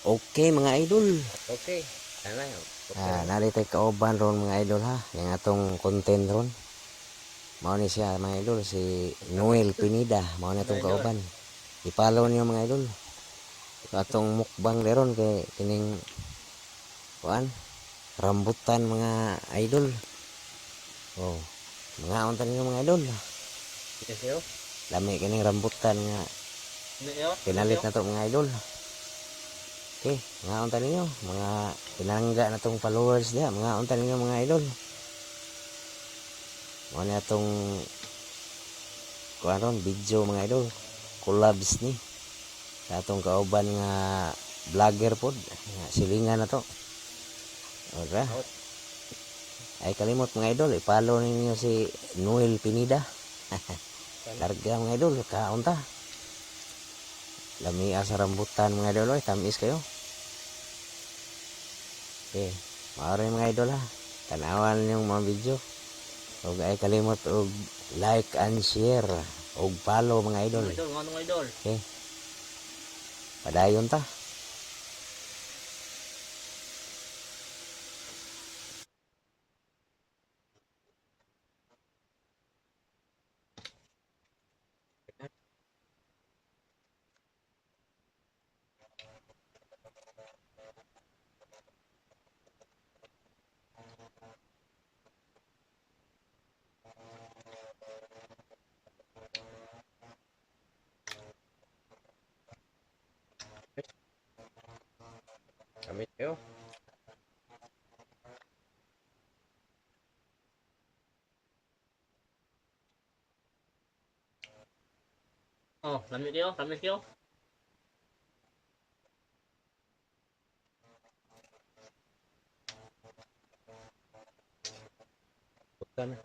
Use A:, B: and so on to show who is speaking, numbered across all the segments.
A: Okay mga idol.
B: Okay. Ano yun?
A: Naritay kauban ron mga idol ha. Yung atong content ron. Mao ni siya mga idol si Noel Pinida. Mao ni atong
B: Idol.
A: kauban. I-follow niyo mga idol. Atong mukbang deron kay kining kuan rambutan mga idol. Oh, mga unta ninyo mga idol.
B: Yes, yo.
A: Lami kining rambutan nga
B: Yo.
A: pinalit na to mga idol. Okay, mga unta ninyo, mga pinangga na tong followers diha, mga unta ninyo mga idol. Mao ni atong kuan ron video mga idol. Collabs ni sa atong kauban nga vlogger pod. Silingan na to. Ora.
B: Out.
A: Ay kalimot mga idol, i-follow ninyo si Noel Pinida. Larga mga idol, kaunta. Lami sa rambutan mga idol, oy, tamis kayo. Okay, maaaring mga idol ha. Tanawan yung mga video. Huwag ay kalimot og like and share. Og follow mga idol.
B: Idol, mga idol.
A: Okay, padayon ta.
B: Kami kayo. Oh, lamig kayo, lamig kayo.
A: Bukan.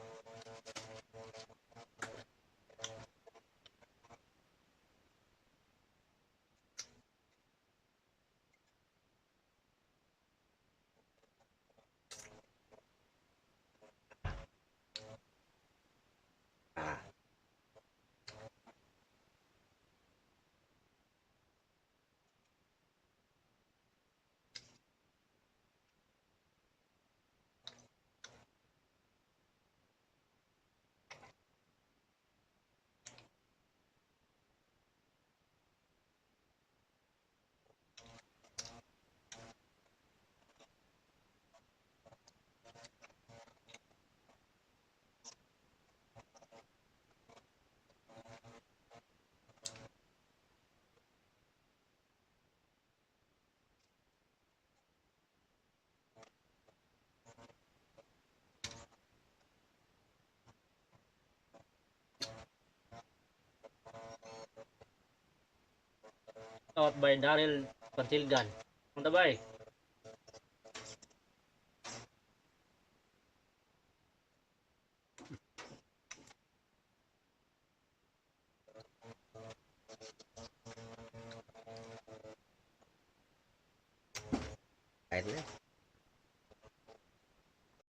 B: Out by Daryl Pantilgan. Punta ba eh?
A: Kahit na.